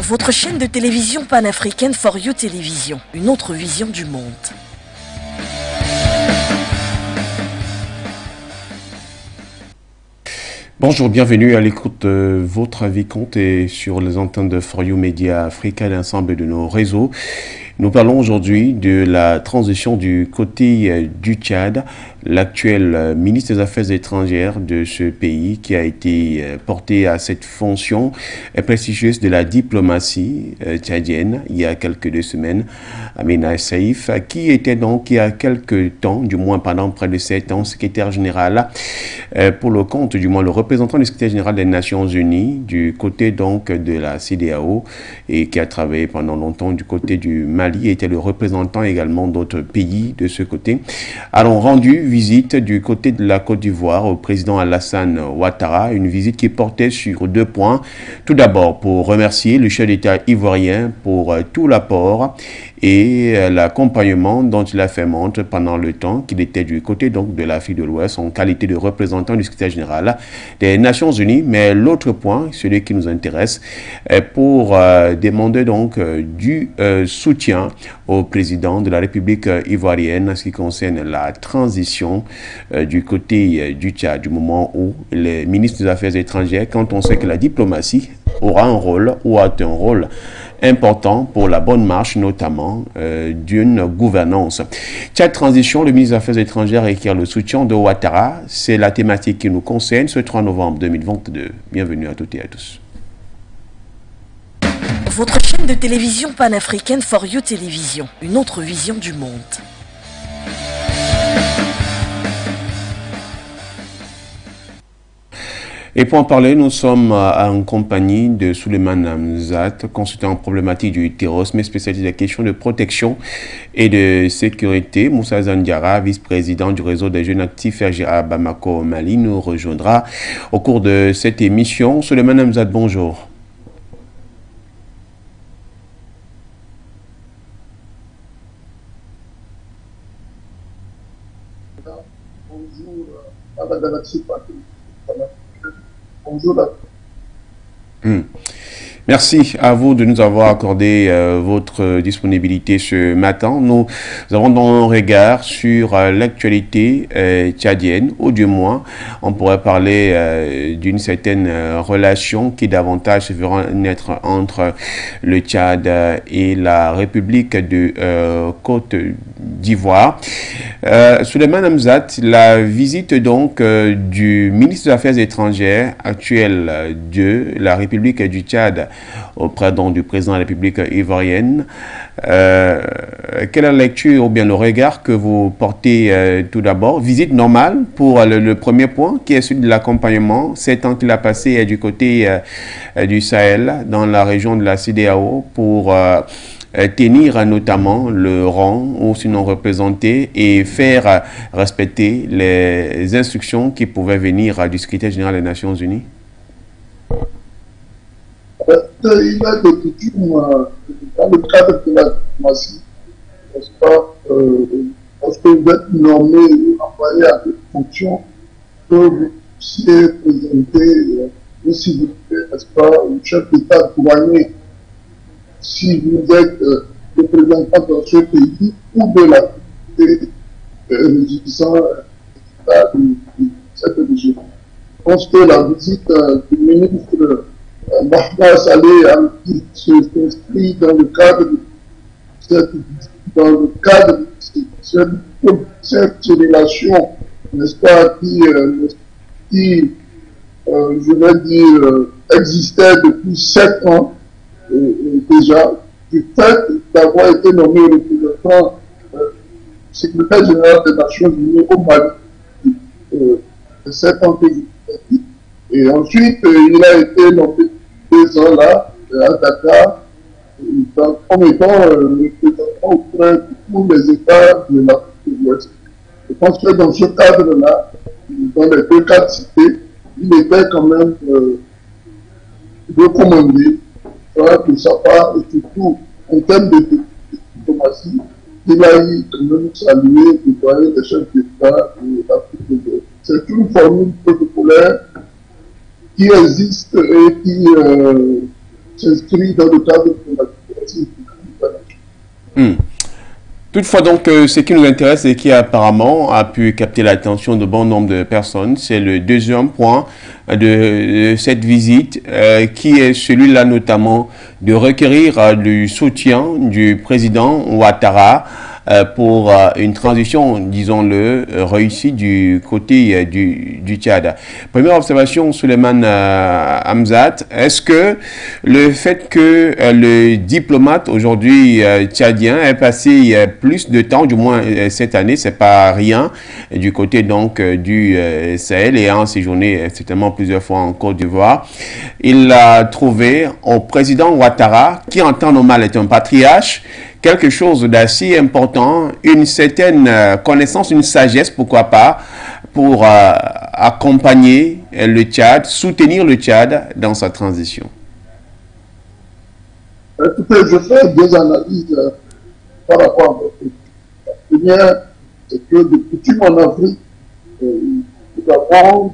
Votre chaîne de télévision panafricaine For You Télévision, une autre vision du monde. Bonjour, bienvenue à l'écoute de votre avis compte et sur les antennes de For You Média Africa et l'ensemble de nos réseaux. Nous parlons aujourd'hui de la transition du côté du Tchad. L'actuel ministre des Affaires étrangères de ce pays qui a été porté à cette fonction prestigieuse de la diplomatie tchadienne il y a quelques semaines, Amina Saïf, qui était donc il y a quelques temps, du moins pendant près de 7 ans, secrétaire général pour le compte, du moins le représentant du secrétaire général des Nations Unies du côté donc de la CEDEAO et qui a travaillé pendant longtemps du côté du Mali, était le représentant également d'autres pays de ce côté, ont rendu visite du côté de la Côte d'Ivoire au président Alassane Ouattara, une visite qui portait sur 2 points. Tout d'abord, pour remercier le chef d'État ivoirien pour tout l'apport et l'accompagnement dont il a fait montre pendant le temps qu'il était du côté donc de l'Afrique de l'Ouest en qualité de représentant du secrétaire général des Nations Unies. Mais l'autre point, celui qui nous intéresse, est pour demander donc du soutien au président de la République ivoirienne en ce qui concerne la transition du côté du Tchad, du moment où les ministres des Affaires étrangères, quand on sait que la diplomatie aura un rôle ou a un rôle important pour la bonne marche notamment d'une gouvernance. Tchad transition, le ministre des Affaires étrangères requiert le soutien de Ouattara. C'est la thématique qui nous concerne ce 3 novembre 2022. Bienvenue à toutes et à tous. Votre chaîne de télévision panafricaine For You Télévision, une autre vision du monde. Et pour en parler, nous sommes en compagnie de Souleymane Hamzat, consultant en problématique du terrorisme, spécialiste des questions de protection et de sécurité. Moussa Zandiara, vice-président du réseau des jeunes actifs à Bamako, au Mali, nous rejoindra au cours de cette émission. Souleymane Hamzat, bonjour. Bonjour à la galaxie. Bonjour. Merci à vous de nous avoir accordé votre disponibilité ce matin. Nous avons donc un regard sur l'actualité tchadienne, ou du moins, on pourrait parler d'une certaine relation qui davantage se verra naître entre le Tchad et la République de Côte d'Ivoire. Souleymane Hamzat, la visite donc du ministre des Affaires étrangères actuel de la République du Tchad auprès donc du président de la République ivoirienne. Quelle est la lecture ou bien le regard que vous portez tout d'abord? Visite normale pour le premier point qui est celui de l'accompagnement. 7 ans qu'il a passé du côté du Sahel dans la région de la CEDEAO pour tenir notamment le rang ou sinon représenter et faire respecter les instructions qui pouvaient venir du secrétaire général des Nations Unies. Il a des coutumes dans le cadre de la diplomatie, n'est-ce pas, lorsque vous êtes nommé ou envoyé à des fonctions, que vous puissiez présenter une civilité, n'est-ce pas, au chef d'État douanier, si vous êtes représentant dans ce pays ou de la communauté régissant de cette région. Je pense que la visite du ministre Mahmoud Saleh s'inscrit dans le cadre de cette relation, n'est-ce pas, qui je vais dire, existait depuis 7 ans déjà, du fait d'avoir été nommé représentant secrétaire général des Nations Unies au Mali, 7 ans que je vous ai dit. Et ensuite, il a été nommé 2 ans là, à Dakar, comme étant représentant auprès de tous les États de l'Afrique de l'Ouest. Je pense que dans ce cadre-là, dans les 2 cas cités, il était quand même recommandé de sa part, et surtout en termes de diplomatie, il a eu quand même salué le doyen des chefs d'État de l'Afrique de l'Ouest. C'est une formule protocolaire qui existe et qui s'inscrit dans le cadre de la diplomatie internationale. Toutefois, donc, ce qui nous intéresse et qui apparemment a pu capter l'attention de bon nombre de personnes, c'est le deuxième point de cette visite, qui est celui-là notamment de requérir le soutien du président Ouattara pour une transition, disons-le, réussie du côté du Tchad. Première observation, Souleymane Hamzat, est-ce que le fait que le diplomate aujourd'hui tchadien ait passé plus de temps, du moins cette année, c'est pas rien, du côté donc du Sahel et en séjourné certainement plusieurs fois en Côte d'Ivoire, il a trouvé au président Ouattara, qui en temps normal est un patriarche, quelque chose d'assez important, une certaine connaissance, une sagesse, pourquoi pas, pour accompagner le Tchad, soutenir le Tchad dans sa transition. Écoutez, je fais deux analyses par rapport à votre question. La première, c'est que de coutume en Afrique, nous avons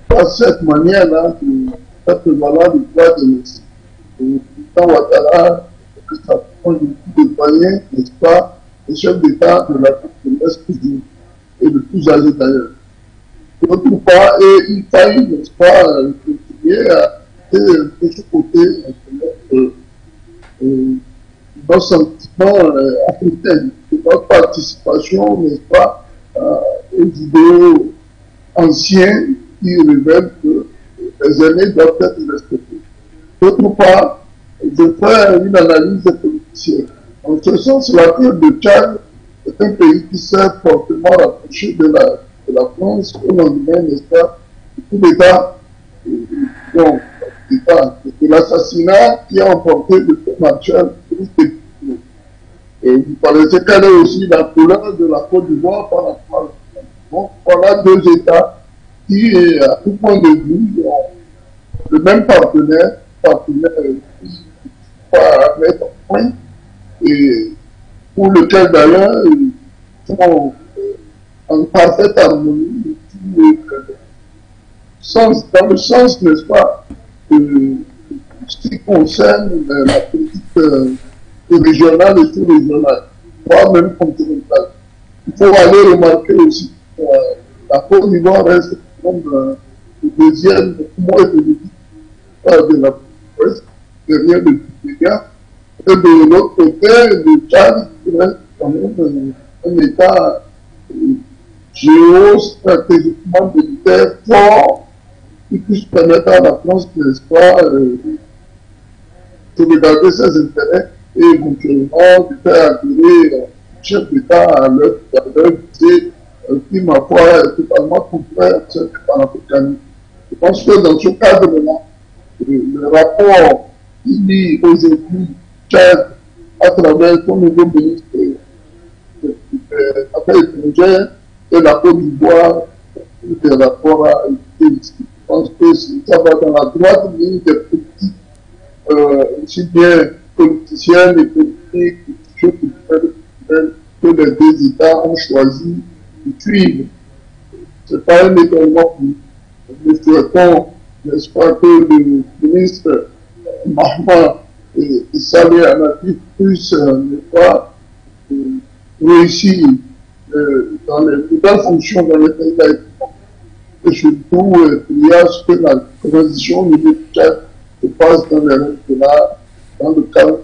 pas cette manière-là de faire prévaloir le droit de l'Est. Le président Ouattara, ça prend beaucoup de moyens, n'est-ce pas, le chef d'État de l'Afrique de l'Est et le plus âgé d'ailleurs. D'autre part, et il faille, n'est-ce pas, continuer à de ce côté nos sentiments africains, notre participation, n'est-ce pas, aux idéaux anciens qui révèlent que les aînés doivent être respectés. D'autre part, je fais une analyse politicienne. En ce sens, l'affaire de Tchad est un pays qui s'est fortement rapproché de la France au lendemain, n'est-ce pas, de tout l'État, de l'assassinat qui a emporté le peuple Marshall. Et vous paraissez quelle est aussi la couleur de la Côte d'Ivoire par rapport à la France. Donc, voilà deux États qui, à tout point de vue, ont le même partenaire qui à mettre au point et pour lequel d'ailleurs ils sont en parfaite harmonie dans le sens, n'est-ce pas, de ce qui concerne la politique régionale et sous-régionale, voire même continentale. Il faut aller remarquer aussi que la Côte d'Ivoire reste comme le deuxième point politique de la Ouest, derrière le Nigeria, et de l'autre côté, le Tchad reste quand même un État géostratégiquement militaire fort qui puisse permettre à la France, n'est-ce pas, de regarder ses intérêts et éventuellement de faire adhérer le chef d'État à leur visée qui, ma foi, est totalement contraire à ce panafricanisme. Je pense que dans ce cadre-là, le rapport qui lie aujourd'hui Tchad à travers son nouveau ministre des Affaires étrangères et la Côte d'Ivoire des rapports à l'été. Je pense que ça va dans la droite ligne des politiques, aussi bien politiciennes et politiques que les deux États ont choisi de suivre. Ce n'est pas un étonnement pour nous. Nous souhaitons, n'est-ce pas, que le ministre Mahma et Saleh Anafi puissent, n'est-ce pas, réussir dans les nouvelles fonctions dans les pays d'Afrique. Et surtout, il y a ce que la transition au niveau du Tchad se passe dans les règles de l'art, dans le cadre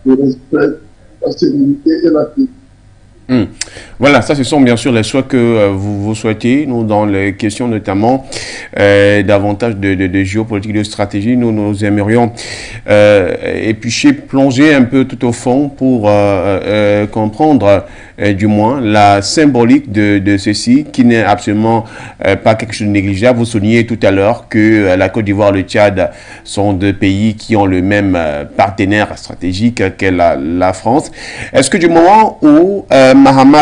du respect, la sérénité et la paix. Voilà, ça ce sont bien sûr les souhaits que vous souhaitez. Nous, dans les questions notamment davantage de géopolitique, de stratégie, nous aimerions éplucher, plonger un peu tout au fond pour comprendre du moins la symbolique de ceci, qui n'est absolument pas quelque chose de négligeable. Vous soulignez tout à l'heure que la Côte d'Ivoire et le Tchad sont deux pays qui ont le même partenaire stratégique qu'est la France. Est-ce que du moment où Mahamat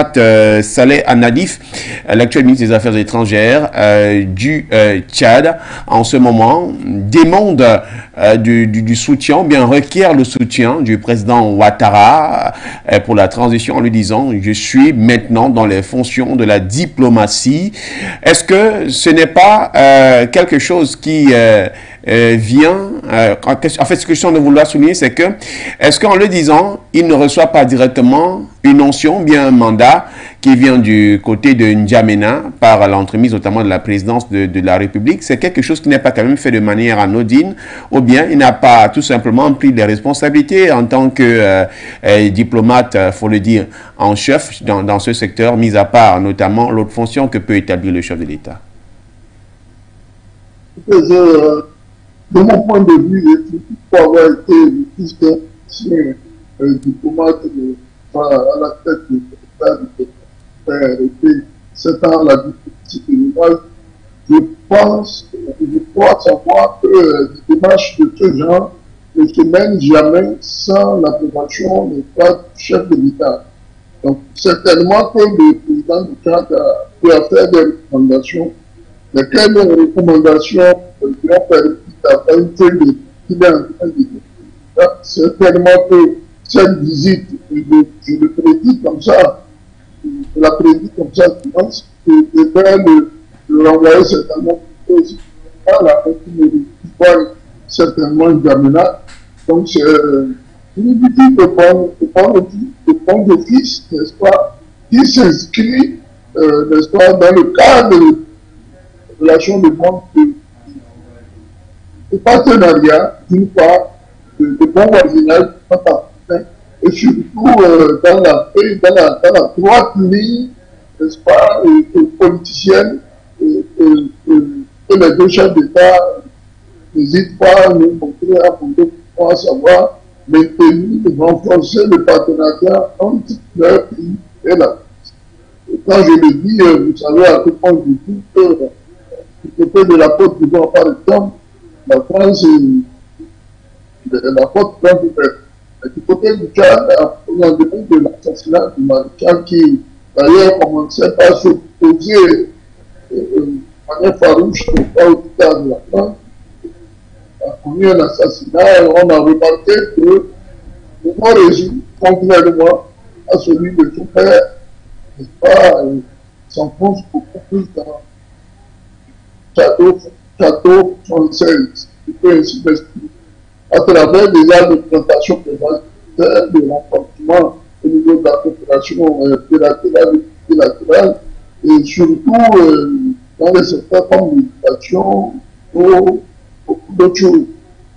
Saleh Anadif, l'actuel ministre des Affaires étrangères du Tchad, en ce moment, demande du soutien, ou bien requiert le soutien du président Ouattara pour la transition en lui disant « Je suis maintenant dans les fonctions de la diplomatie ». Est-ce que ce n'est pas quelque chose qui vient... en fait, ce que je suis en train de vouloir souligner, c'est que est-ce qu'en le disant, il ne reçoit pas directement une onction, bien un mandat qui vient du côté de N'Djamena par l'entremise notamment de la présidence de la République? C'est quelque chose qui n'est pas quand même fait de manière anodine, ou bien il n'a pas tout simplement pris les responsabilités en tant que diplomate, faut le dire, en chef dans ce secteur, mis à part notamment l'autre fonction que peut établir le chef de l'État? De mon point de vue, pour avoir été le fils d'un diplomate à la tête de l'État, été 7 ans à la diplomatie fédérale, je crois savoir que les démarches de ce genre ne se mènent jamais sans l'approbation du chef de l'État. Donc, certainement que le président du Tchad peut faire des recommandations, mais quelles recommandations lui ont permis d'avoir une feuille qu'il est en train de dire. Certainement que cette visite, je le prédis comme ça, je la prédis comme ça, je pense que je vais le renvoyer certainement aussi. La continuité certainement N'Djamena. Donc, c'est une visite de bon office, n'est-ce pas, qui s'inscrit, n'est-ce pas, dans le cadre de relations de monde de partenariat, d'une part, de bon voisinage, et surtout dans la droite ligne, n'est-ce pas, politicienne, que les deux chefs d'État n'hésitent pas à nous montrer à savoir maintenir et renforcer le partenariat entre leur pays et la France. Et quand je le dis, vous savez à quel point je dis que du côté de la Côte d'Ivoire, par exemple, la France la Côte d'Ivoire. Du côté du Tchad, au lendemain de l'assassinat du maréchal qui d'ailleurs commençait par s'opposer de manière farouche au dictat de la France, a commis un assassinat et on a remarqué que le mot régime, contrairement à celui de son père, n'est-ce pas, s'enfonce beaucoup plus dans château française, je peux ainsi m'expliquer, à travers des actes de plantation de renforcement au niveau de la coopération bilatérale et surtout dans les secteurs comme l'éducation ou beaucoup d'autres choses.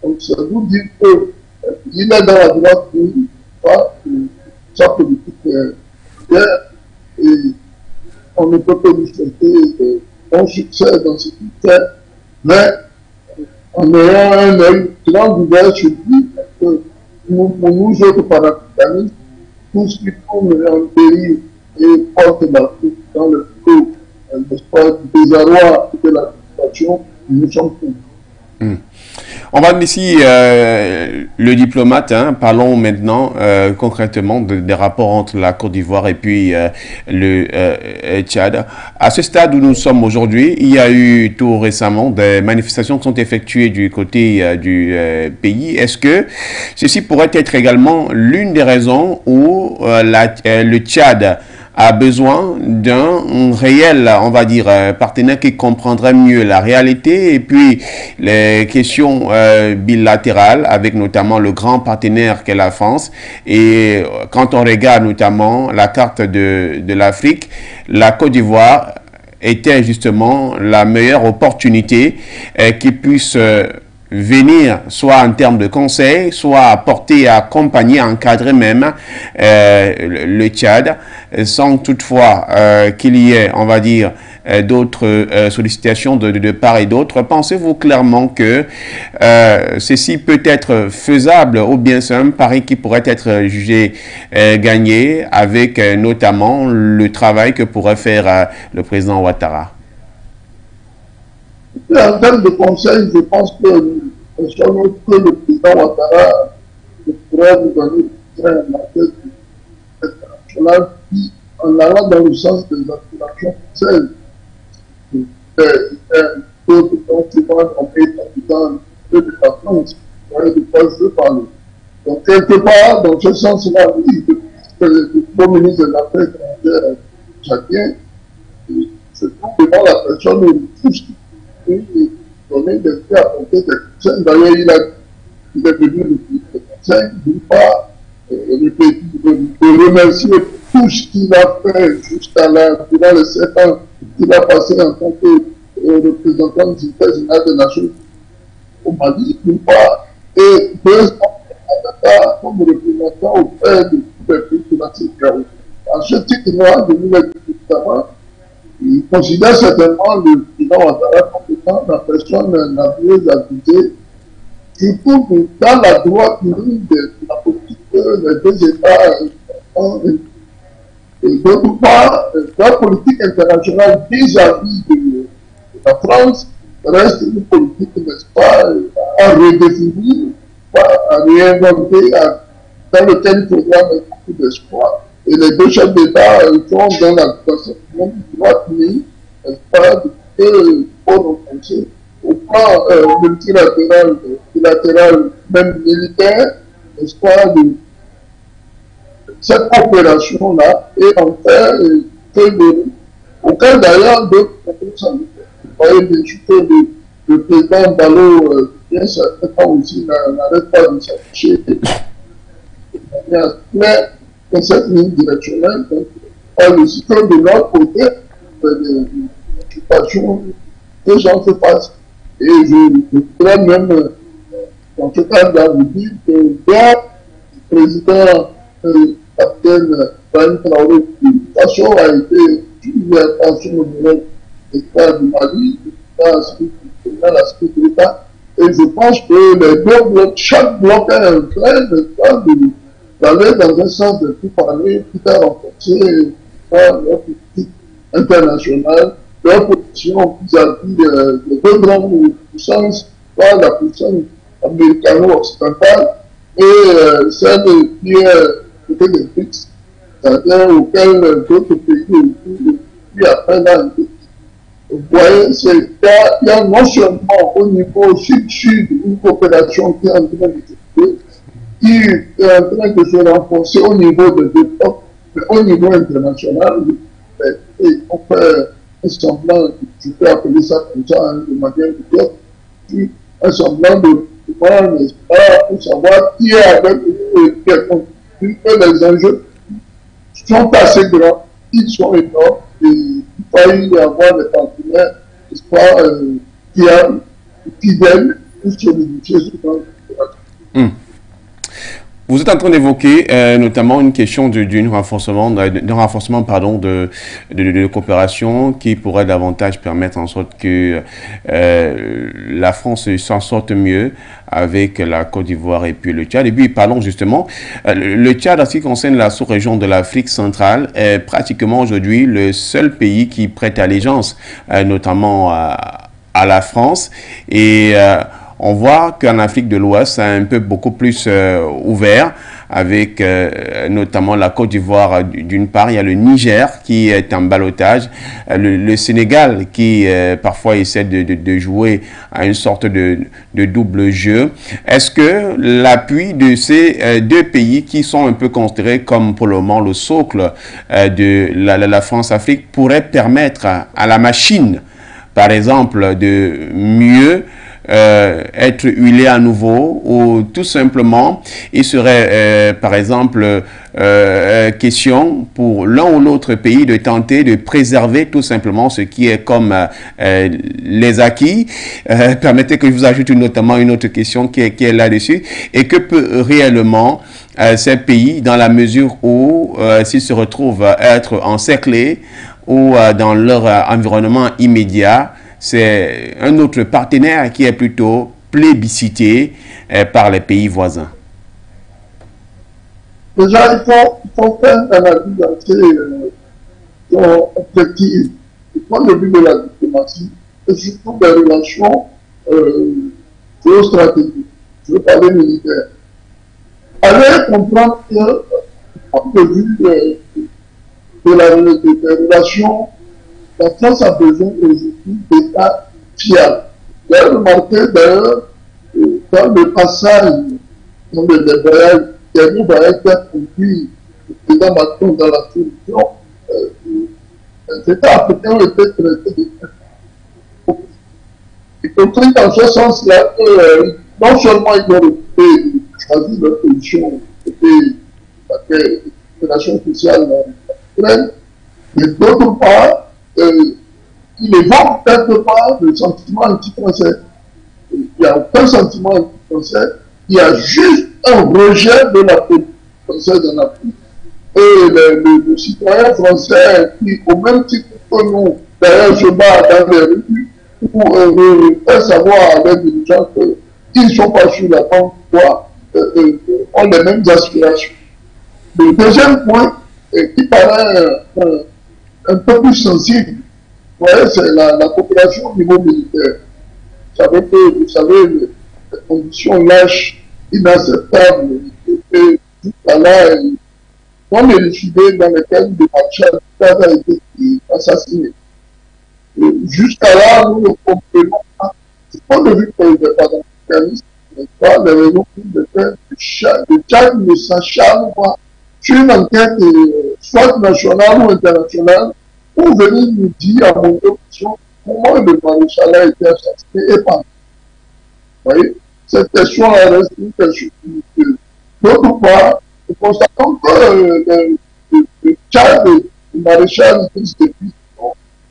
Donc, ça vous dit qu'il est dans la droite ligne, sa politique bien, et on ne peut pas lui souhaiter bon succès dans ce qu'il fait, mais en ayant un œil grand ouvert sur lui, parce que pour nous autres panafricanistes, tout ce qui tourne en pays et porte l'Afrique dans le flot, n'est-ce pas, du désarroi de la situation, nous sommes pour. On va laisser le diplomate, parlons maintenant concrètement des rapports entre la Côte d'Ivoire et puis le Tchad. À ce stade où nous sommes aujourd'hui, il y a eu tout récemment des manifestations qui sont effectuées du côté du pays. Est-ce que ceci pourrait être également l'une des raisons où le Tchad a besoin d'un réel, on va dire, partenaire qui comprendrait mieux la réalité et puis les questions bilatérales avec notamment le grand partenaire qu'est la France. Et quand on regarde notamment la carte de l'Afrique, la Côte d'Ivoire était justement la meilleure opportunité qui puisse venir soit en termes de conseil, soit apporter, accompagner, encadrer même le Tchad, sans toutefois qu'il y ait, on va dire, d'autres sollicitations de part et d'autre. Pensez-vous clairement que ceci peut être faisable ou bien c'est un pari qui pourrait être jugé gagné avec notamment le travail que pourrait faire le président Ouattara? En termes de conseil, je pense que le président Ouattara pourrait nous donner la tête internationale qui, en allant dans le sens des aspirations françaises, d'autres continents en état de la France, quelque part, dans ce sens-là, oui, le Premier ministre de l'Affaires étrangères tchadien se trouve devant la personne où tout ce qui peut donner des faits, apporter des conseils. D'ailleurs, il est venu le conseil, d'une part, de remercier tout ce qu'il a fait jusqu'à là, durant les 7 ans qu'il a passé en tant que représentant du secrétaire général des Nations Unies au Mali, d'une part, et 2 ans comme représentant auprès de tous les pays de la CEDEAO. À ce titre-là, de nouvelles évidemment, il considère certainement le président Ouattara comme étant la personne la mieux accusée, surtout dans la droite ligne de la politique que les deux États ont. Et d'autre part, la politique internationale vis-à-vis de la France reste une politique, n'est-ce pas, à redéfinir, à réinventer, dans lequel il faudra mettre beaucoup d'espoir. Et les deux chefs d'État sont dans la même droite ligne, n'est-ce pas, de renforcer au plan multilatéral, bilatéral, même militaire, n'est-ce pas, de cette opération-là est en fait auquel d'ailleurs d'autres personnes, vous voyez bien sûr que le président Balo, bien certainement aussi, n'arrête pas de s'afficher de manière claire dans cette ligne directionnelle. Donc, aussi que de notre côté, des occupations, les gens se passent. Et je voudrais même, dans ce cas-là, vous dire que bien le président capitaine Ibrahim Traoré, qui de toute façon a été jugé à son honneur d'État du Mali, dans la sécurité de l'État. Et je pense que les deux blocs, chaque bloc est en train d'aller dans un sens de tout parler, tout à renforcer leur politique internationale, leur position vis-à-vis des deux grandes puissances, la puissance américano-occidentale et celle qui est peut-être des BRICS, c'est-à-dire auxquels d'autres pays, puis après là, vous voyez, il y a non seulement au niveau sud-sud une coopération qui est en train de se faire, qui est en train de se renforcer au niveau de l'Europe, mais au niveau international, et on fait un semblant, je peux appeler ça comme ça, de manière directe, un semblant de pouvoir, n'est-ce pas, pour savoir qui est avec eux et qui est contre eux, que les enjeux sont assez grands, ils sont énormes, et il faut y avoir des partenaires, n'est-ce pas, qui viennent pour solidifier ce plan. Vous êtes en train d'évoquer notamment une question d'un renforcement de coopération qui pourrait davantage permettre en sorte que la France s'en sorte mieux avec la Côte d'Ivoire et puis le Tchad. Et puis parlons justement, le Tchad, en ce qui concerne la sous-région de l'Afrique centrale, est pratiquement aujourd'hui le seul pays qui prête allégeance notamment à la France. Et on voit qu'en Afrique de l'Ouest, c'est un peu beaucoup plus ouvert, avec notamment la Côte d'Ivoire d'une part, il y a le Niger qui est en ballottage, le Sénégal qui parfois essaie de jouer à une sorte de double jeu. Est-ce que l'appui de ces deux pays qui sont un peu considérés comme pour le moment le socle de la France-Afrique pourrait permettre à la machine, par exemple, de mieux être huilé à nouveau, ou tout simplement il serait par exemple question pour l'un ou l'autre pays de tenter de préserver tout simplement ce qui est comme les acquis. Permettez que je vous ajoute notamment une autre question qui est là-dessus, et que peut réellement ces pays, dans la mesure où s'ils se retrouvent à être encerclés ou dans leur environnement immédiat, c'est un autre partenaire qui est plutôt plébiscité par les pays voisins. Déjà, il faut faire une analyse assez objective du point de vue de la diplomatie et surtout des relations géostratégiques. Je veux parler militaire. Allez comprendre que, du point de vue des relations, la France a besoin aujourd'hui d'États fiables. J'ai remarqué d'ailleurs dans le passage, dans le voyage dernier va être conduit le président Macron dans la solution, les États africains ont été traités de hypocrite dans ce sens-là que non seulement ils ont choisi leur position côté la nation sociale pleine, mais d'autre part, il évoque quelque part le sentiment anti-français. Il n'y a aucun sentiment anti-français, il y a juste un rejet de la politique française en Afrique. Et le citoyen français qui, au même titre que nous, d'ailleurs, se bat dans les rues pour faire savoir avec les gens qu'ils ne sont pas sur la bonne voie, ont les mêmes aspirations. Le deuxième point, qui paraît un peu plus sensible, c'est la coopération au niveau militaire. Vous savez, les conditions lâches, inacceptables, et jusqu'à là, non élucidées dans lesquelles le marshal a été assassiné. Jusqu'à là, nous ne comprenons pas. C'est pas le but que le panafricanisme, n'est pas les raisons de faire de Tchad ne s'acharne pas sur une enquête soit nationale ou internationale pour venir nous dire à mon option comment le maréchal a été assassiné et pas. Vous voyez, cette question reste une question. D'autre part, nous constatons que le Tchad, le maréchal depuis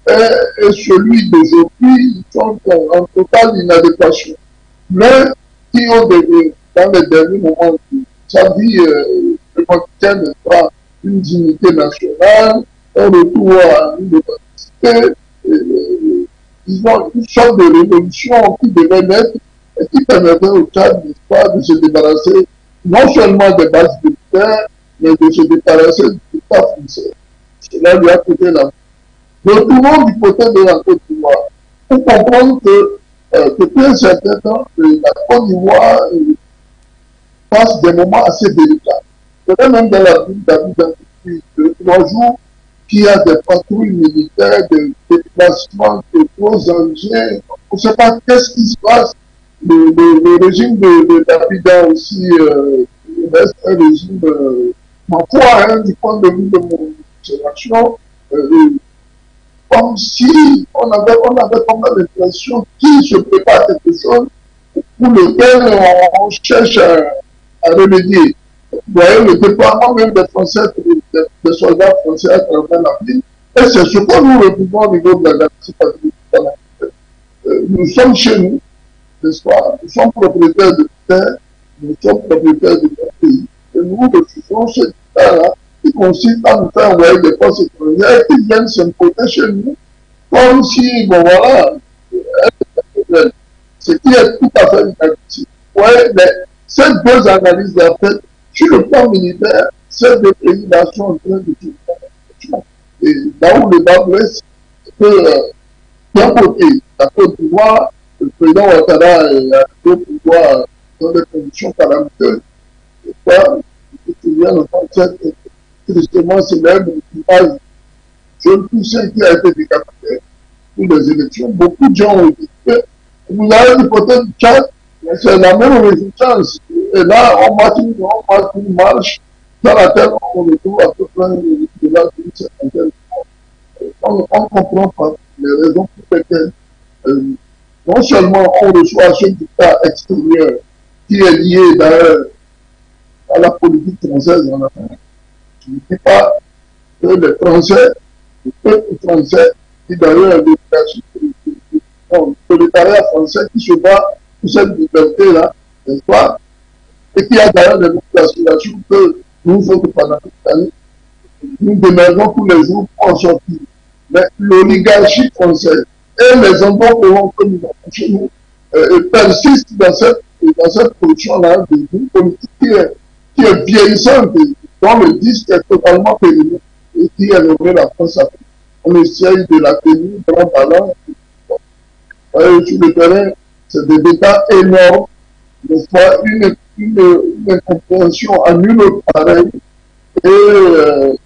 et celui d'aujourd'hui, ils sont en totale inadéquation. Mais qui ont dans les derniers moments de sa vie républicaine, n'est pas une dignité nationale, un retour à une démocratie, ils ont une sorte de révolution qui devait naître et qui permettait au Tchad, n'est-ce pas, de se débarrasser non seulement des bases militaires, mais de se débarrasser de l'État français. Cela lui a coûté la vie. Retournons du côté de la Côte d'Ivoire pour comprendre que depuis un certain temps, la Côte d'Ivoire passe des moments assez délicats. Peut-être même dans la ville d'Abidjan depuis 2-3 jours, qu'il y a des patrouilles militaires, des déplacements, de gros engins. On ne sait pas qu'est-ce qui se passe. Le régime d'Abidjan aussi reste un régime, ma foi, du point de vue de mon observation, comme si on avait comme l'impression qu'il se prépare quelque chose pour lequel on cherche à remédier. Vous voyez, le déploiement même des Français, des soldats français à travers la ville, et c'est ce que nous retrouvons au niveau de la galaxie patriotique. Nous sommes chez nous, n'est-ce pas? Nous sommes propriétaires de terre, nous sommes propriétaires de notre pays, et nous refusons ce là qui consiste à nous faire envoyer des forces étrangères qui viennent s'imposer chez nous, comme si, bon voilà, ce qui est tout à fait inadmissible. Vous voyez, mais ces deux analyses faites sur le plan militaire, ces deux pays-là sont en train de tout faire. Et là où le bas blesse, c'est que d'un côté, la Côte d'Ivoire, le président Ouattara a le pouvoir dans des conditions calamiteuses. Et quoi, je me souviens de cette tristement célèbre image jeune poussin qui a été décapité pour les élections. Beaucoup de gens ont été faits. Vous avez du côté du Tchad, c'est la même résistance. Et là, on marche une marche dans laquelle on retrouve à peu près de la d'une cinquantaine. On ne comprend pas les raisons pour lesquelles non seulement on reçoit ce dictat extérieur qui est lié d'ailleurs à la politique française en Afrique. Je ne dis pas que les Français, le peuple français, qui d'ailleurs le prolétariat français qui se bat pour cette liberté-là, n'est-ce pas, et qui a d'ailleurs des aspirations que nous autres panafricains, nous demeurons tous les jours pour en sortir. Mais l'oligarchie française et les endroits que nous avons chez nous persistent dans cette position-là d'une politique qui est vieillissante, dont le disque est totalement périmé et qui est nommé la France-Afrique. On essaye de la tenir dans ballon. Sur le terrain, c'est des dégâts énormes, n'est-ce pas, une incompréhension à nul pareil, et de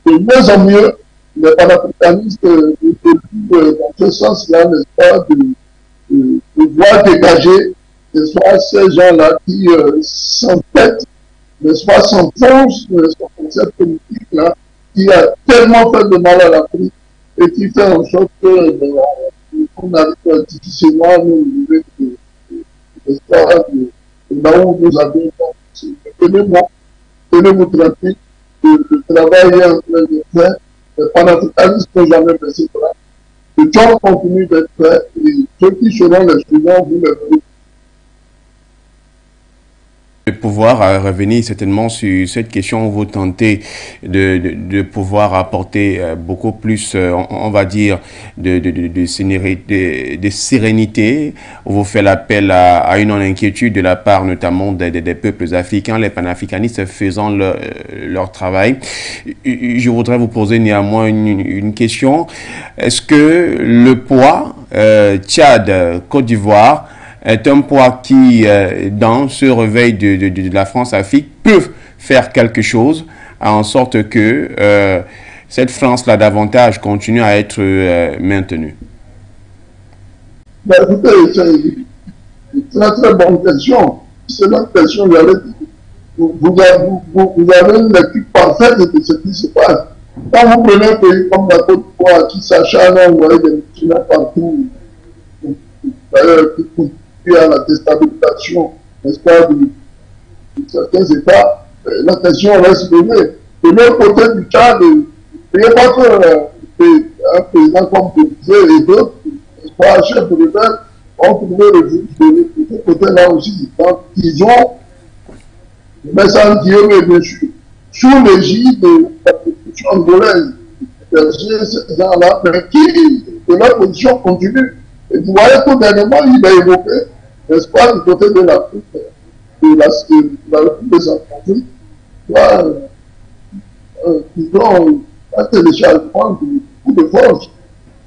mieux en mieux, les panafricanistes dans ce sens-là, n'est-ce pas, de voir dégager, n'est-ce pas, ces gens-là qui s'entêtent n'est-ce pas, s'enfonce dans cette politique-là qui a tellement fait de mal à l'Afrique et qui fait en sorte qu'on arrive difficilement à nous lever de là où nous avons tenez-vous tranquille, le travail est en train de faire, le panafricanisme n'est jamais baissé là. Le job continue d'être fait et ceux qui seront les suivants, vous les verrez. De pouvoir revenir certainement sur cette question, vous tentez de pouvoir apporter beaucoup plus, on va dire, de sérénité. Vous faites l'appel à une inquiétude de la part notamment des peuples africains, les panafricanistes faisant leur travail. Je voudrais vous poser néanmoins une question. Est-ce que le poids Tchad, Côte d'Ivoire, est un poids qui, dans ce réveil de la France-Afrique, peuvent faire quelque chose en sorte que cette France-là davantage continue à être maintenue? Ben, écoutez, c'est une très bonne question. C'est une question, vous avez une lecture parfaite de ce qui se passe. Quand vous prenez un pays comme la Côte d'Ivoire qui s'acharne à envoyer des musulmans partout, d'ailleurs, à la déstabilisation, n'est-ce pas, de certains États, la question reste levée. De l'autre côté du Tchad, il n'y a pas qu'un président comme Boudier et d'autres, n'est-ce pas, chef de rebelle, ont trouvé de ce côté-là aussi. Donc, ils ont, mais sans dire, mais bien sûr, sous l'égide de la position angolaise, ces gens-là, mais qui, de leur position continue. Et vous voyez tout dernièrement, il a évoqué, n'est-ce pas, du côté de l'Afrique, de la République des Centrafriques, disons, un téléchargement de coup de force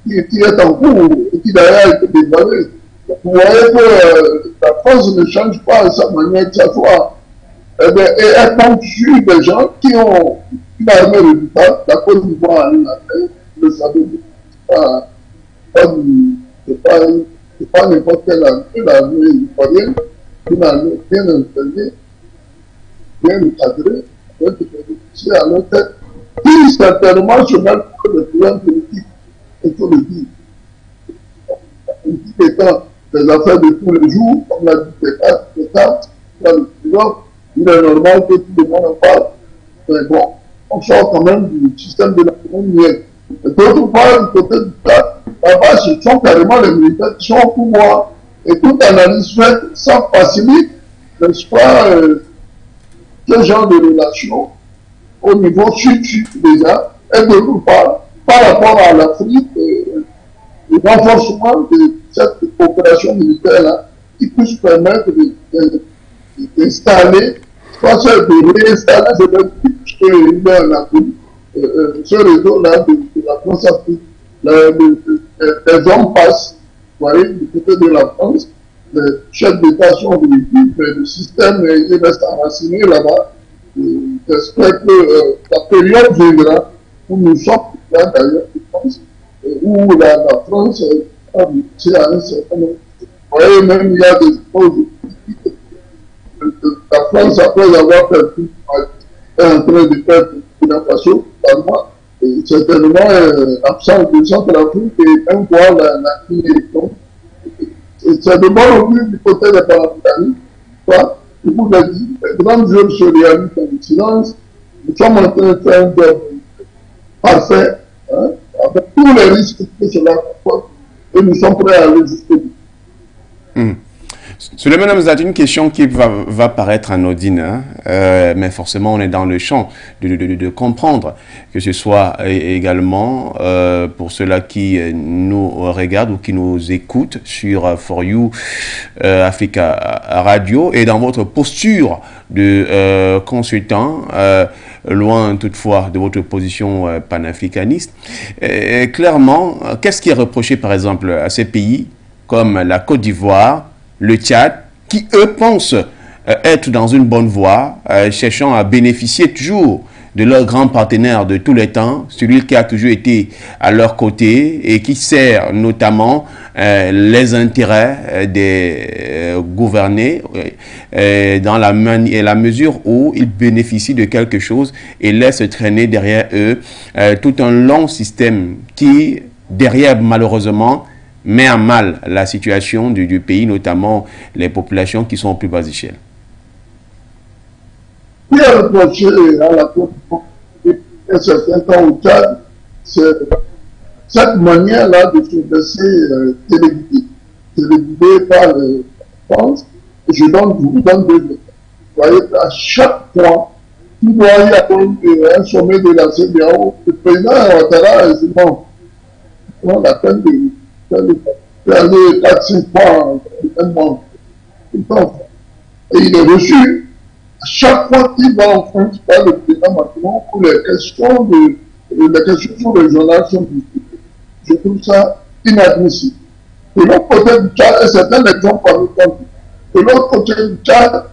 qui est en cours et qui d'ailleurs a été dévoilé. Vous voyez que la France ne change pas sa manière de s'asseoir. Et elle compte sur des gens qui ont une armée redoutable. La Côte d'Ivoire a une armée, vous le savez, c'est pas n'importe quelle armée, l'armée ivoirienne, une armée bien entraînée, bien encadrée, avec des officiers à leur tête, qui certainement se mettent pour des problèmes politiques, il faut le dire. La politique étant des affaires de tous les jours, comme l'a dit Pétain, dans le président, il est normal que tout le monde en parle. Mais bon, on sort quand même du système de la commune. D'autre part, du côté du Tchad, là-bas, ce sont carrément les militaires qui sont au pouvoir. Et toute analyse faite, ça facilite, n'est-ce pas, ce genre de relation au niveau sud-sud déjà, et d'autre part, par rapport à l'Afrique, le renforcement de cette coopération militaire-là, qui puisse permettre d'installer, pas seulement de réinstaller, je veux dire, puisqu'il y a en Afrique, ce réseau-là de la France-Afrique, les hommes passent, vous voyez, du côté de la France, les chefs d'État sont de l'équipe, le système il reste enraciné là-bas. J'espère que la période viendra où nous sommes là d'ailleurs, je pense, où la France a réussi à un certain nombre. Vous voyez, même il y a des causes. La France, après avoir perdu, est en train de perdre Burkina Faso, moi, certainement absent de Centrafrique et un voile la Guinée. C'est de bon augure du côté des panafricanistes. Je vous l'ai dit, les grandes œuvres se réalisent dans le silence. Nous sommes en train de faire un job parfait, hein, avec tous les risques que cela comporte, et nous sommes prêts à aller jusqu'au bout. Suleiman Hamzat, une question qui va paraître anodine, hein, mais forcément on est dans le champ de comprendre, que ce soit également pour ceux-là qui nous regardent ou qui nous écoutent sur For You Africa Radio et dans votre posture de consultant, loin toutefois de votre position panafricaniste. Clairement, qu'est-ce qui est reproché par exemple à ces pays comme la Côte d'Ivoire, le Tchad, qui eux pensent être dans une bonne voie, cherchant à bénéficier toujours de leur grand partenaire de tous les temps, celui qui a toujours été à leur côté et qui sert notamment les intérêts des gouvernés dans la mesure où ils bénéficient de quelque chose et laissent traîner derrière eux tout un long système qui, derrière malheureusement, met à mal la situation du pays, notamment les populations qui sont aux plus bas échelles. Il y a reproché à la Côte d'Ivoire depuis un certain temps au Tchad, c'est cette manière-là de se laisser téléguider par les France. Je vous donne deux exemples. Vous voyez, à chaque fois, il doit y avoir un sommet de la CEDEAO, le président Ouattara, c'est bon, on a peine d'aller 4-5 fois un mois. Et il est reçu. À chaque fois qu'il va en France par le président Macron pour les questions sur les journaux sont discutées. Je trouve ça inadmissible. De l'autre côté du Tchad, et c'est un exemple parmi tant d'autres. De l'autre côté du Tchad,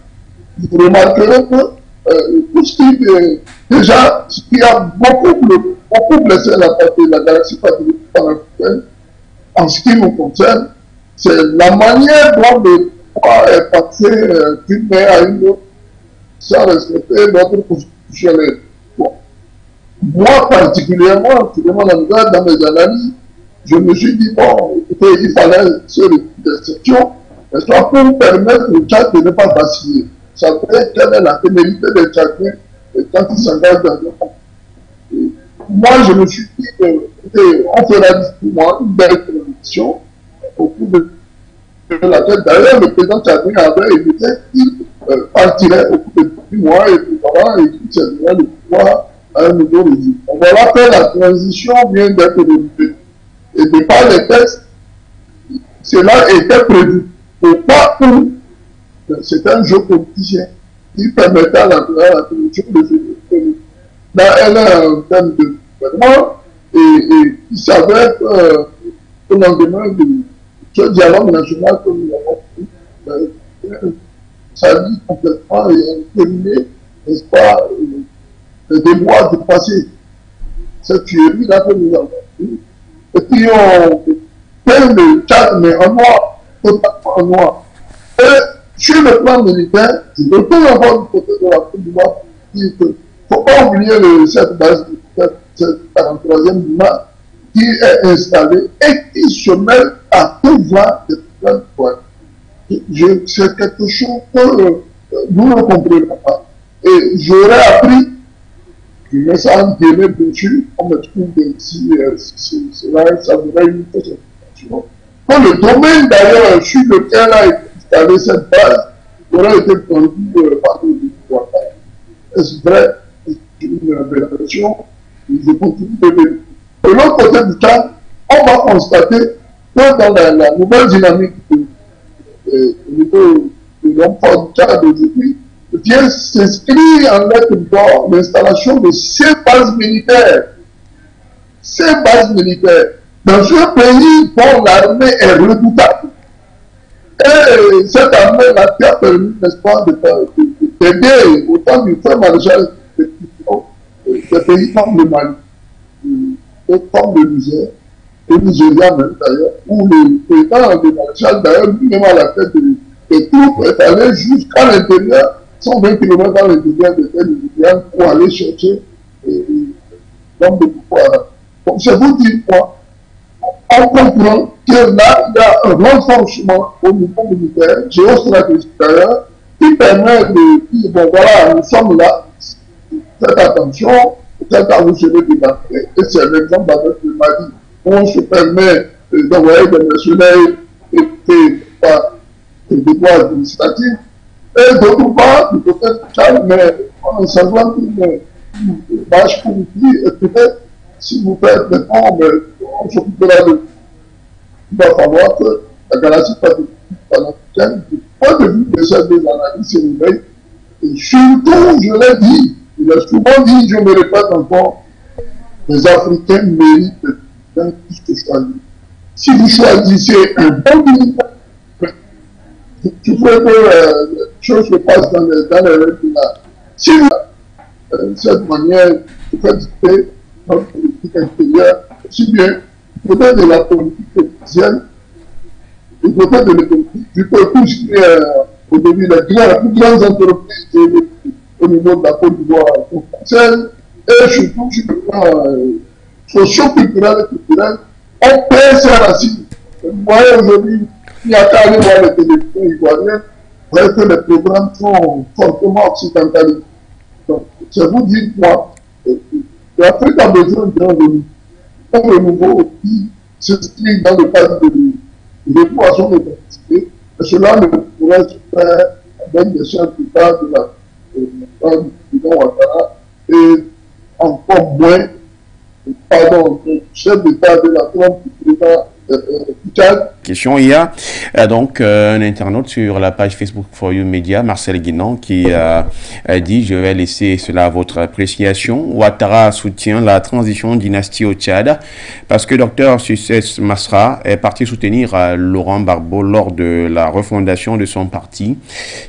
vous remarquerez que tout ce qui déjà, ce qui a beaucoup blessé la galaxie patriotique panafricaine, en ce qui nous concerne, c'est la manière dont le pouvoir est passé d'une main à une autre sans respecter notre constitutionnel. Bon. Moi, particulièrement, dans mes analyses, je me suis dit, bon, écoutez, il fallait se l'exception, mais soit pour permettre au Tchad de ne pas vaciller. Ça fait quelle est la témérité des Tchadiens quand ils s'engagent dans le monde. Moi, je me suis dit on fera une belle transition au cours de laquelle, d'ailleurs, le président tchadien avait évité qu'il partirait au cours de 10 mois et puis voilà, et qu'il servirait le pouvoir à un nouveau régime. On va rappeler la transition vient d'être réalisée. Et de par les textes, cela était prévu. Pourquoi c'est un jeu politicien qui permettait à la transition de se développer. Là, elle est en termes de gouvernement et il s'avère que au lendemain de ce dialogue national que nous avons fait, ça dit complètement et terminé, n'est-ce pas, le devoir de passer cette tuerie-là que nous avons fait. Et puis on fait le Tchad, mais en noir, totalement en noir. Et sur le plan militaire, je peux encore du côté de la Côte d'Ivoire dire qu'il ne faut pas oublier cette base militaire, cette 43e MINA, qui est installée et qui se mêle à tout va de plein de points. C'est quelque chose que nous ne comprenons pas. Et j'aurais appris, je mets ça en guillemets dessus, on me trouve ici, cela, ça voudrait une fausse information. Que le domaine d'ailleurs sur lequel a été installée cette base aurait été conduit par le pouvoir. Est-ce vrai? C'est une révélation. Je continue de vérifier. De l'autre côté du Tchad, on va constater que dans la nouvelle dynamique au niveau de l'homme fort du Tchad aujourd'hui, vient s'inscrire en lettre d'or l'installation de ces bases militaires. Ces bases militaires dans un pays dont l'armée est redoutable. Et cette armée-là qui a permis, n'est-ce pas, d'aider autant du frère maréchal des pays comme le Mali, comme le Niger, le Nigeria même d'ailleurs, où le président de maréchal d'ailleurs lui-même à la tête des troupes est allé jusqu'à l'intérieur, 120 km dans l'intérieur de terre nigériane pour aller chercher l'homme de pouvoir. Donc c'est vous dire quoi? On comprend que là, il y a un renforcement au niveau militaire, géostratégique d'ailleurs, qui permet de dire, bon voilà, nous sommes là, faites attention, peut-être à vous serez débattre. Et c'est l'exemple avec le Mali, où on se permet d'envoyer des mercenaires et par des devoirs administratifs. Et d'autre part, du côté du Tchad, mais en sachant qu'une vache pour vous dire, et peut-être, si vous faites des fonds, on s'occupera de. Il va falloir que la galaxie panafricaine, du point de vue de ces deux analyses, se réveille. Et surtout, je l'ai dit, il a souvent dit, je me répète encore, les Africains méritent bien plus que choisir. Si vous choisissez un bon militaire, tu veux que les choses se passent dans les règles de l'art. Si vous cette manière de faire discuter notre politique intérieure, aussi bien peut-être de la politique officielle, et peut-être de l'économie, du coup, tout ce qui est aujourd'hui les plus grandes entreprises au niveau de la Côte d'Ivoire française, et surtout sur le plan socio-culturel et culturel, on perd ses racines. Vous voyez aujourd'hui, il y a qu'à aller voir les télévisions ivoiriennes, vous voyez que les programmes sont fortement occidentalisés. Donc, c'est vous dire quoi, l'Afrique a besoin d'un renouveau qui s'inscrit dans le cadre de l'équation de l'identité, et cela ne pourrait se faire avec des chefs d'État de la du président Ouattara et encore moins, pardon, le chef d'État de la Trump du président Tchad. Question, il y a donc un internaute sur la page Facebook For You Media, Marcel Guinan, qui a dit, je vais laisser cela à votre appréciation. Ouattara soutient la transition dynastie au Tchad parce que Dr Succès Masra est parti soutenir Laurent Gbagbo lors de la refondation de son parti.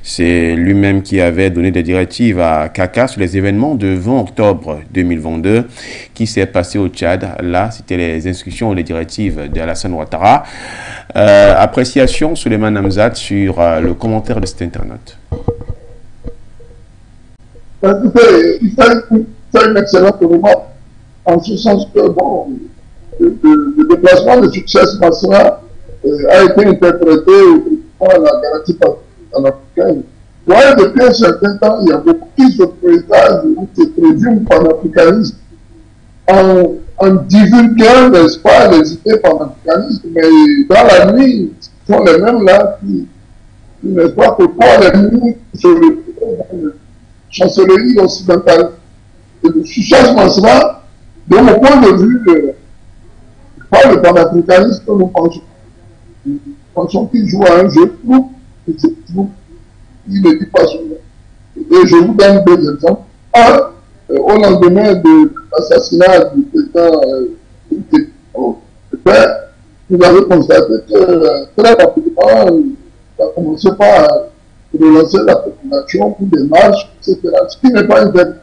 C'est lui-même qui avait donné des directives à Kaka sur les événements de 20 octobre 2022 qui s'est passé au Tchad. Là, c'était les instructions ou les directives d'Alassane Ouattara. Appréciation, Souleymane Hamzat, sur le commentaire de cet internaute. Écoutez, il fait une excellente remarque en ce sens que bon, le déplacement de Succès Masra a été interprété par la garantie panafricaine. Ouais, depuis un certain temps, il y a beaucoup plus de présage de présume panafricanisme en divulguant, n'est-ce pas, les idées panafricanistes, mais dans la nuit, ce sont les mêmes là qui n'est pas que quoi les nuits sur le chancellerie occidentale. Et le Succès Masra, de mon point de vue, pas le panafricanisme que nous pensons. Nous pensons qu'il joue à un jeu flou, et c'est flou. Il ne dit pas souvent. Et je vous donne deux exemples. Un, au lendemain de l'assassinat du président vous avez constaté que très rapidement, il a commencé par relancer la population pour des marches, etc. Ce qui n'est pas interdit.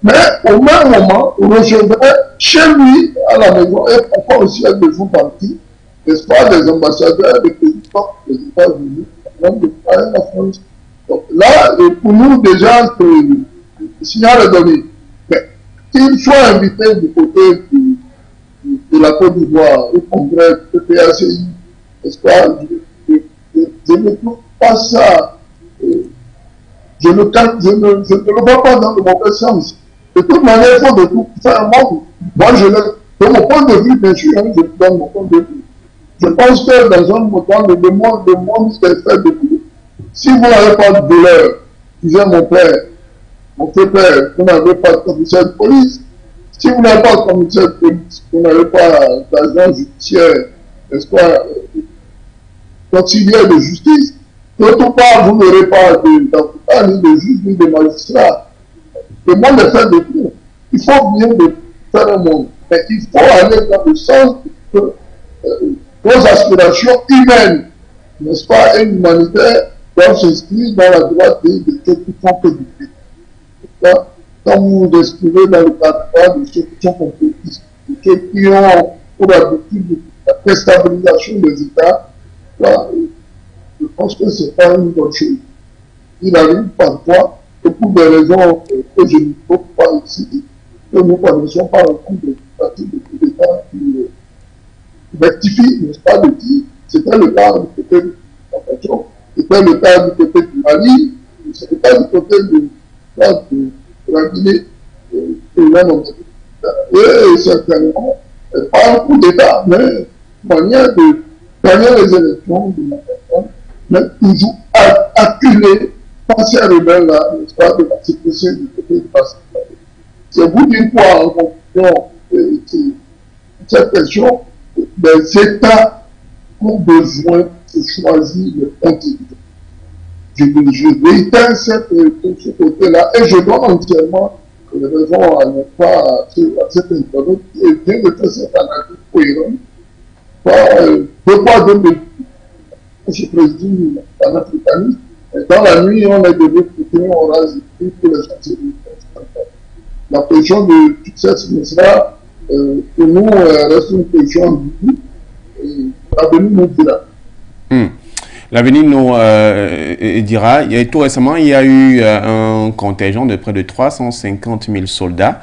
Mais au même moment, on recevait chez lui, à la maison, et pourquoi aussi avec des partis, n'est-ce pas, des ambassadeurs des pays forts, des États-Unis, la France. Donc là, pour nous, déjà, le signal est donné. Mais qu'il soit invité du côté de la Côte d'Ivoire, au congrès du PACI, n'est-ce pas, je ne trouve pas ça. Je ne le vois pas dans le mauvais sens. De toute manière, il faut de tout faire un monde. Moi, de mon point de vue, bien sûr, hein, je donne mon point de vue. Je pense que dans un moment, le monde est fait de tout. Si vous n'avez pas de douleur, disait mon père, mon père, vous n'avez pas de commissaire de police. Si vous n'avez pas de commissaire de police, vous n'avez pas d'agent judiciaire, n'est-ce pas, d'auxiliaire de justice. D'autre part, vous n'aurez pas d'avocat, ni de juge, ni de magistrat. Le monde est fait de tout. Il faut bien faire un monde. Mais il faut aller dans le sens que nos aspirations humaines, n'est-ce pas, et humanitaires, doivent s'inscrire dans la droite de ceux qui font que du bien. Quand vous vous inscrivez dans le cadre de ceux qui sont complotistes, de ceux qui ont pour l'habitude la déstabilisation des États, là, je pense que ce n'est pas une bonne chose. Il arrive parfois que pour des raisons que je ne peux pas ici, que nous ne connaissons pas encore de partis de coup d'État qui rectifient, n'est-ce pas, de dire, c'était le cas du côté de la c'était le cas du côté du Mali, c'était le cas du côté de la Guinée, et certainement, pas un coup d'État, mais une manière de gagner les élections de la personne, mais toujours acculé par ces rebelles-là, n'est-ce pas, de la sécurité du côté du Pacifique. C'est vous dire quoi en conclusion, cette question, des États ont besoin de choisir le continent. Je réitère ce côté-là et je donne entièrement raison à ne pas à cet internaute qui vient de faire cette analyse cohérente. De quoi donner je présume panafricaniste. Dans la nuit, on est de l'autre côté, on rase pour les gens. la position de toute cette sinistra, pour nous, reste une position ambiguë. L'avenir nous dira. L'avenir nous dira. Et tout récemment, il y a eu un contingent de près de 350 000 soldats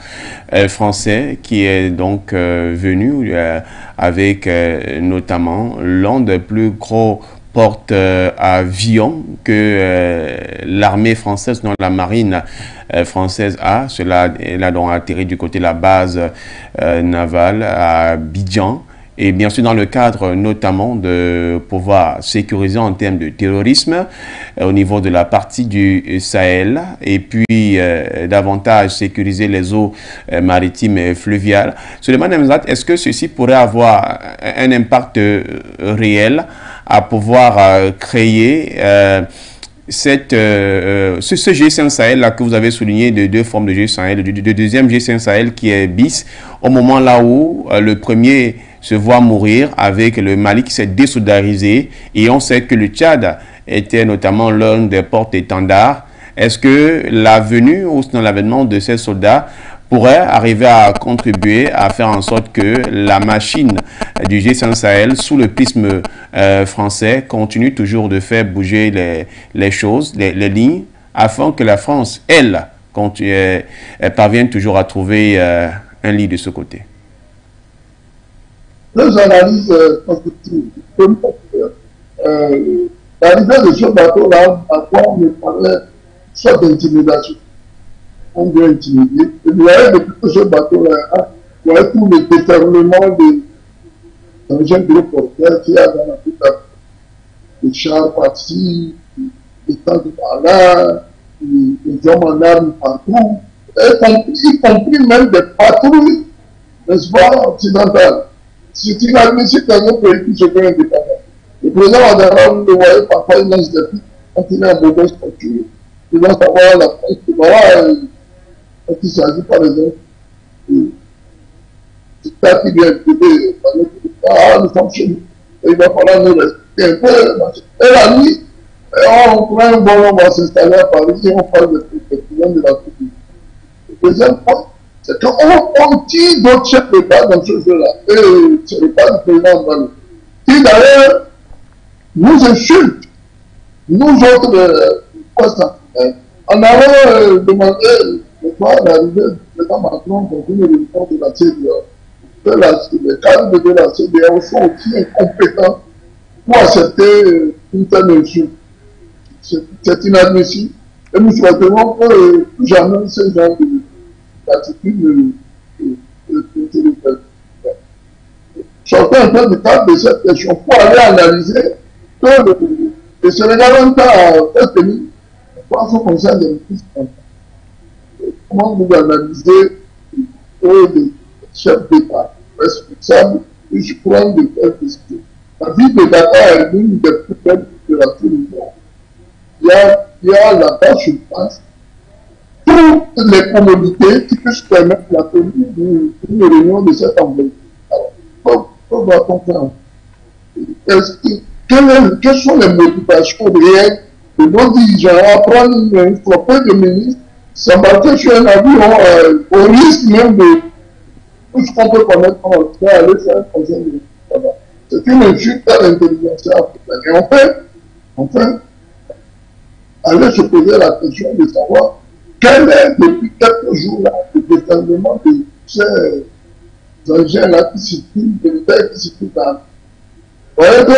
français qui est donc venu avec notamment l'un des plus gros porte-avions que l'armée française, non, la marine française a. Cela a donc atterri du côté de la base navale à Abidjan. Et bien sûr, dans le cadre notamment de pouvoir sécuriser en termes de terrorisme au niveau de la partie du Sahel et puis davantage sécuriser les eaux maritimes et fluviales. Suleiman Emzat, est-ce que ceci pourrait avoir un impact réel à pouvoir créer ce G5 Sahel là que vous avez souligné de deux formes de G5 Sahel, de deuxième G5 Sahel qui est bis, au moment là où le premier se voit mourir avec le Mali qui s'est désolidarisé, et on sait que le Tchad était notamment l'un des porte-étendards. Est-ce que la venue ou sinon l'avènement de ces soldats pourrait arriver à contribuer à faire en sorte que la machine du G5 Sahel, sous le prisme français, continue toujours de faire bouger les choses, les lignes, afin que la France, elle parvienne toujours à trouver un lit de ce côté? Deux analyses constructives. L'arrivée de ce bateau-là, à quoi on me parlait, soit d'intimidation. On doit intimider. Et vous voyez, depuis que ce bateau-là, vous voyez tout le déferlement d'un jeune gros porteur qui a dans la toute les chars par-ci, les tanks par-là, les hommes en armes partout, y compris même des patrouilles, n'est-ce pas, occidentales. C'est inadmissible dans un pays qui se fait indépendant. Le président Ouattara, vous le voyez, parfois il lance des pics quand il est en mauvaise structure. Il lance avoir la France de voilà, quand il s'agit par exemple c'est ça qui vient aider par exemple, nous sommes chez nous. Et il va falloir nous respecter un peu. Et la nuit, on prend un bon, on va s'installer à Paris et on parle des présidents de la République. Le deuxième point, c'est qu'on tire d'autres chefs d'État dans ce jeu-là. Et ce n'est pas le président Mbalo, qui d'ailleurs nous insulte, nous autres, en allant demander l'arrivée du président Macron dans une réunion de la CEDEAO, que les cadres de la CEDEAO sont aussi incompétents pour accepter une telle insulte. C'est inadmissible. Et nous souhaitons que plus jamais ce genre d'attitude sortez un peu du cadre de cette question pour aller analyser que le Sénégal a fait tenir face au Conseil des ministres. Comment vous analysez les chefs d'État responsables et je crois de telles décisions. La ville de Dakar est l'une des plus belles de la République. Il y a là-bas, je pense, toutes les commodités qui peuvent permettre la tenue d'une réunion de cette enveloppe. Alors, comment va-t-on faire? Quelles sont les motivations réelles de nos dirigeants à prendre une flopée de ministres, s'embarquer sur un avion au risque même de tout ce qu'on peut connaître quand on va aller faire un conseil de travail? C'est une insulte à l'intelligence africaine. Et enfin, aller se poser la question de savoir quel est depuis quelques jours-là le déterminement de ces engins-là qui circulent, de militaires qui circulent dans. Vous voyez que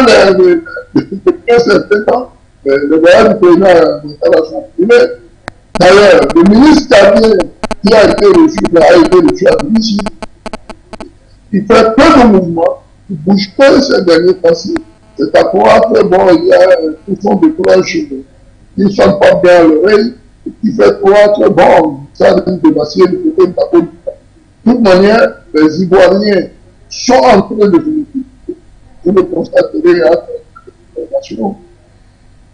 depuis un certain temps, le voyage du président a changé. D'ailleurs, le ministre Kabir, qui a été reçu à Vichy, il fait peu de mouvements, il ne bouge pas ces derniers temps-ci. C'est à croire que bon, il y a un son de courage chez eux. Ils ne sont pas bien à l'oreille, qui fait croire que bon, ça vient de vaciller du côté de la politique. De toute manière, les Ivoiriens sont en train de venir. Vous le constaterez à l'information.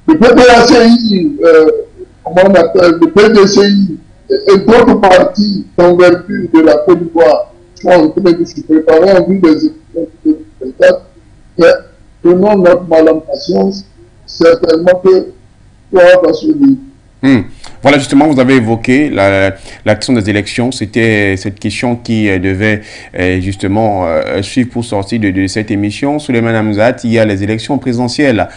Le PDCI, comment on appelle, le PDCI et d'autres partis d'envergure de la Côte d'Ivoire sont en train de se préparer en vue des élections de 2024. Mais prenons notre mal en patience, certainement que tout va se vivre. Voilà, justement, vous avez évoqué la question des élections. C'était cette question qui devait justement suivre pour sortir de cette émission. Souleymane Hamzat, il y a les élections présidentielles.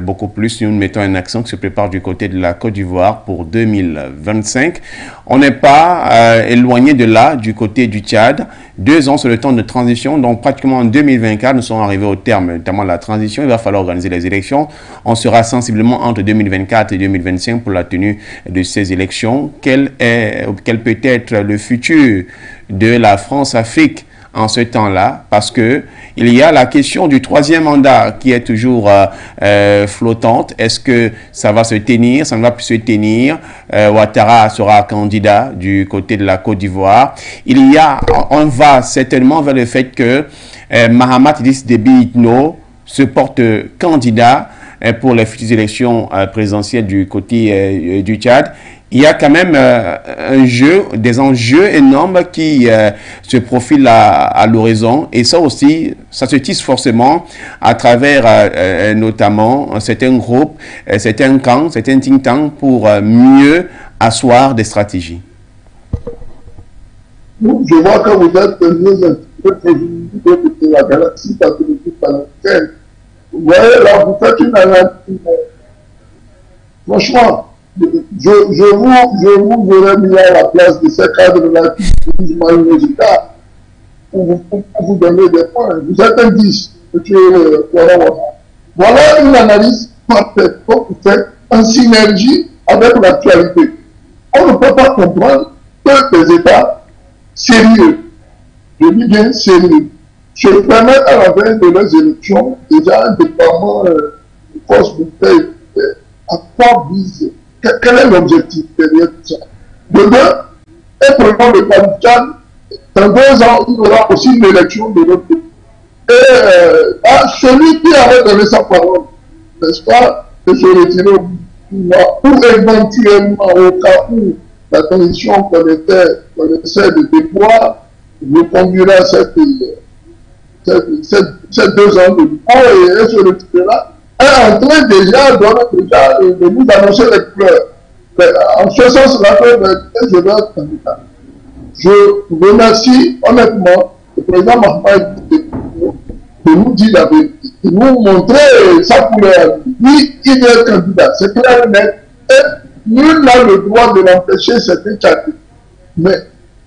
Beaucoup plus, nous mettons un accent qui se prépare du côté de la Côte d'Ivoire pour 2025. On n'est pas éloigné de là, du côté du Tchad. 2 ans, c'est le temps de transition. Donc, pratiquement en 2024, nous sommes arrivés au terme, notamment de la transition. Il va falloir organiser les élections. On sera sensiblement entre 2024 et 2025 pour la tenue de ces élections. Quel peut être le futur de la France-Afrique en ce temps-là? Parce que il y a la question du 3e mandat qui est toujours flottante. Est-ce que ça va se tenir? Ça ne va plus se tenir. Ouattara sera candidat du côté de la Côte d'Ivoire. On va certainement vers le fait que Mahamat Idriss Déby Itno se porte candidat pour les futures élections présidentielles du côté du Tchad. Il y a quand même des enjeux énormes qui se profilent à l'horizon. Et ça aussi, ça se tisse forcément à travers notamment certains groupes, certains camps, certains think tanks pour mieux asseoir des stratégies. Je vois que vous êtes mieux de la galaxie catholique panafricaine. Vous voyez, là, vous faites une analyse. Franchement, je vous aurais mis à la place de ces cadres-là qui sont magnésiques pour vous donner des points. Vous êtes un 10, monsieur Ouattara. Voilà une analyse parfaite que vous faites en synergie avec l'actualité. On ne peut pas comprendre que les États sérieux, je dis bien sérieux, se permettent à la veille de leurs élections déjà un déploiement de force militaire. À quoi vise? Quel est l'objectif derrière tout ça? De deux, et prenons le cas du Tchad, dans 2 ans, il y aura aussi une élection de l'autre pays. Et celui qui avait donné sa parole, n'est-ce pas, de se retirer au pouvoir, ou éventuellement, au cas où la condition qu'on essaie de déployer, nous conduira à ces 2 ans de pouvoir et se retirera, est en train déjà de nous annoncer les couleurs. En ce sens-là, je vais être candidat. Je remercie honnêtement le président Mahamat de nous dire la vérité, de nous montrer sa couleur. Oui, il est candidat, c'est clair et net. Et nul n'a le droit de l'empêcher, c'est un Tchadien. Mais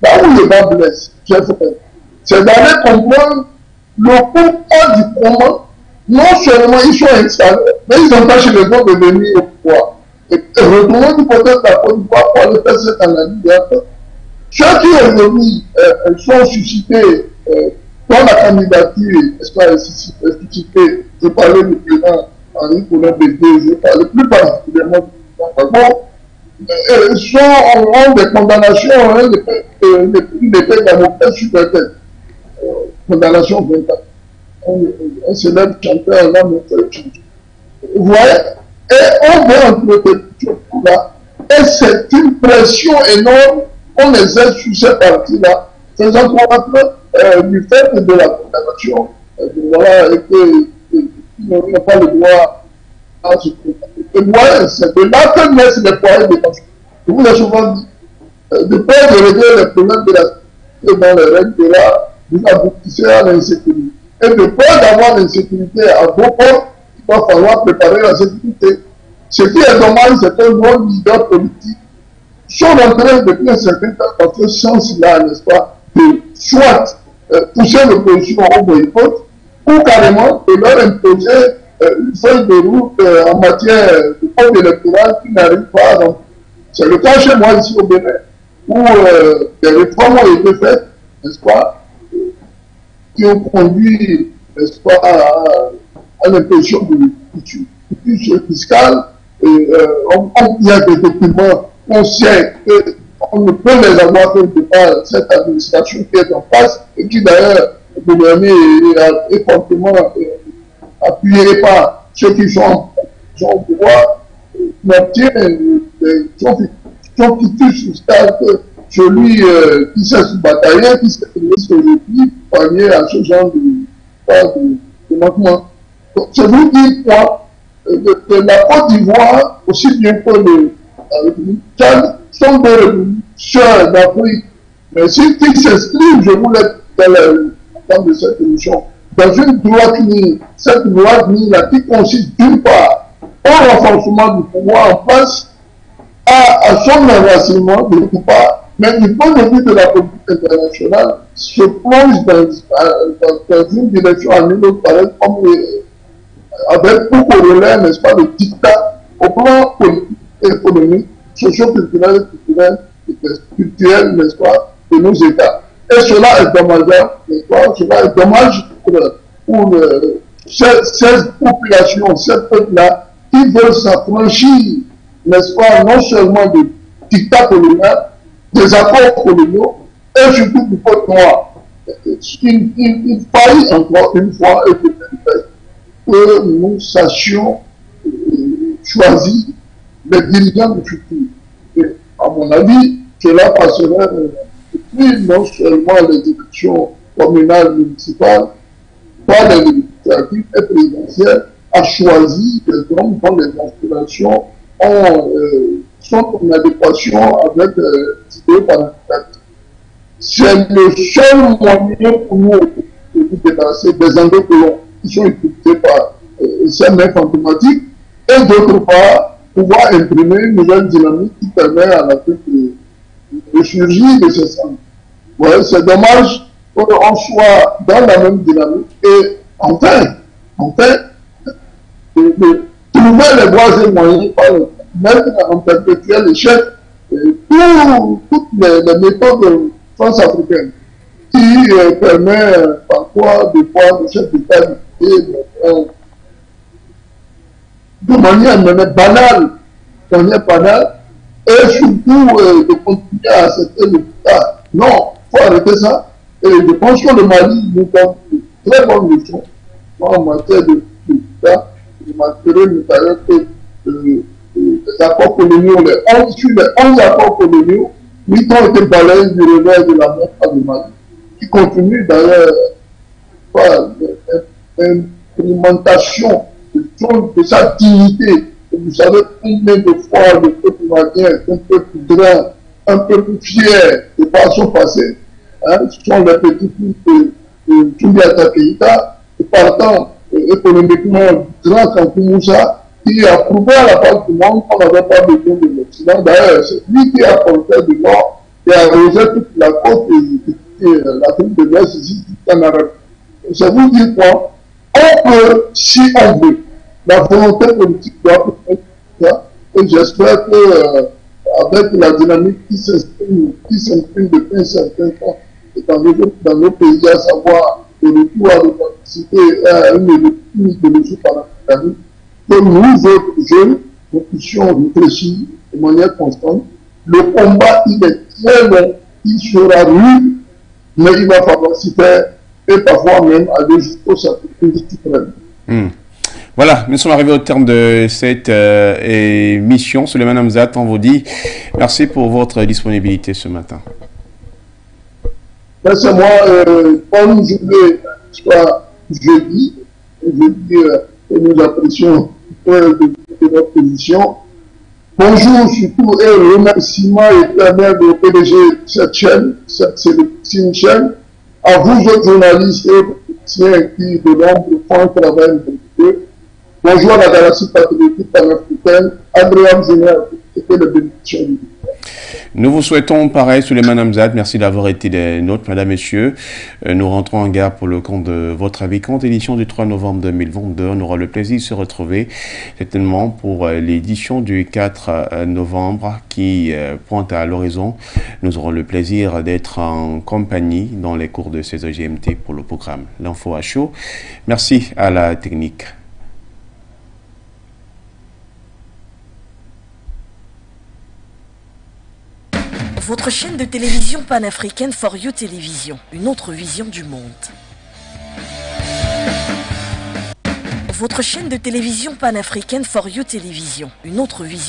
là où le bas blesse, c'est d'aller comprendre le pourquoi du comment. Non seulement ils sont installés, mais ils empêchent les gens de venir au pouvoir. Et retournons du côté de la Côte d'Ivoire pour aller faire cette analyse. Ceux qui aujourd'hui sont suscités dans la candidature, est-ce pas suscités, je parlais du président Henri Conan Bédé, je parlais plus particulièrement du président ont des condamnations, une épée d'Amoclès sur la tête. Condamnation 24. Un célèbre chanteur, là, vous voyez, et on veut entretenir tout là, et c'est une pression énorme qu'on exerce sur ces parties-là, faisant croître du fait de la condamnation, voilà, et qu'ils n'ont pas le droit à se condamner. Et voilà, c'est de là que naissent les poids de tension. Je vous ai souvent dit, de peur de régler les problèmes de la sécurité dans les règles de là, vous aboutissez à l'insécurité. Et de peur d'avoir l'insécurité à vos portes, il va falloir préparer la sécurité. Ce qui est dommage, c'est que nos leaders politiques sont en train depuis un certain temps, dans ce sens-là, n'est-ce pas, de soit pousser l'opposition au boycott, ou carrément de leur imposer une feuille de route en matière de code électoral qui n'arrive pas à remplir. C'est le cas chez moi ici au Bénin, où des réformes ont été faites, n'est-ce pas, qui ont conduit, n'est-ce pas, à l'imposition de culture fiscale. Il y a des documents, on sait qu'on ne peut les avoir que par cette administration qui est en face, et qui d'ailleurs, le gouvernement est fortement appuyé par ceux qui sont au pouvoir, n'obtiennent sont fictifs fiscales que celui qui s'est sous-bataillé, qui s'est aujourd'hui, pallier à ce genre de manquement. Je vous dis quoi, que la Côte d'Ivoire, aussi bien que la République Tchad sont des républiques sœurs d'Afrique. Mais si qui s'inscrivent, je vous l'ai dit dans de cette émission, dans une droite ligne, cette droite ligne-là qui consiste d'une part au renforcement du pouvoir en place, à son enracinement d'autre part, mais du point de vue de la politique internationale, se plonge dans une direction à une autre pareille, comme avec pour corollaire, n'est-ce pas, le dictat au plan politique, économique, socio-culturel, culturel, n'est-ce pas, de nos États. Et cela est dommageable, n'est-ce pas, cela est dommage pour ces populations, ces peuples-là, qui veulent s'affranchir, n'est-ce pas, non seulement du dictat colonial, des accords coloniaux, et surtout du code noir. Il faille encore une fois et peut-être que nous sachions choisir les dirigeants du futur. Et à mon avis, cela passerait depuis non seulement les directions communales, municipales, par les législatives et présidentielles, à choisir des hommes dont les aspirations sont en adéquation avec les idées panafricanistes. C'est le seul moyen pour nous de nous débarrasser des anglo-colons qui sont utilisés par ces mêmes fantomatiques, et d'autre part, pouvoir imprimer une nouvelle dynamique qui permet à l'Afrique de surgir de ce centre. Ouais, c'est dommage qu'on soit dans la même dynamique et enfin, de trouver les voies et moyens pour mettre en perpétuel échec toutes les méthodes france-africaines qui permettent parfois de voir le chef d'État de manière banale, et surtout de continuer à accepter le dictat. Non, il faut arrêter ça. Et je pense que le Mali nous donne de très bonnes leçons en matière de dictat. Je m'intéresserai notamment que les accords coloniaux, sur les 11 accords coloniaux, 8 ont été balayés du revers de la main par le Mali, qui continue d'ailleurs par l'implémentation de sa dignité. Et vous savez combien de fois le peuple malien est un peu plus grand, un peu plus fier de par son passé. Hein, ce sont les petits fils de Toubiata Keïta, et partant économiquement grand Kankou Moussa, qui a prouvé à la face du monde qu'on n'avait pas besoin de l'Occident. D'ailleurs, c'est lui qui a porté du nord et a arrosé toute la côte de l'Afrique de l'Ouest ici, en Arabe. Ça vous dit quoi? On peut, si on veut, la volonté politique doit être ça, et j'espère que avec la dynamique qui s'exprime depuis un certain temps dans nos pays, à savoir le retour à l'authenticité à une idéologie panafricaniste, que nous autres jeunes, nous puissions réfléchir de manière constante. Le combat, il est très long, il sera rude, mais il va falloir s'y faire et parfois même aller jusqu'au sacrifice suprême. Voilà, nous sommes arrivés au terme de cette émission. Souleymane Hamzat, on vous dit merci pour votre disponibilité ce matin. Merci à moi. Bonne journée, soit jeudi, que nous apprécions de votre position. Bonjour surtout et remerciements éternels au PDG de cette chaîne, cette chaîne, à vous autres journalistes et politiciens qui de l'ombre font un travail de bonjour à la galaxie patriotique panafricaine, Adrien Zéner, qui était le bénéficiaire du Nous vous souhaitons pareil, Souleymane Hamzat. Merci d'avoir été des nôtres, mesdames, messieurs. Nous rentrons en gare pour le compte de votre avis compte, édition du 3 novembre 2022. On aura le plaisir de se retrouver certainement pour l'édition du 4 novembre qui pointe à l'horizon. Nous aurons le plaisir d'être en compagnie dans les cours de CESE-GMT pour le programme L'Info à chaud. Merci à la technique. Votre chaîne de télévision panafricaine For You Télévision, une autre vision du monde. Votre chaîne de télévision panafricaine For You Télévision, une autre vision.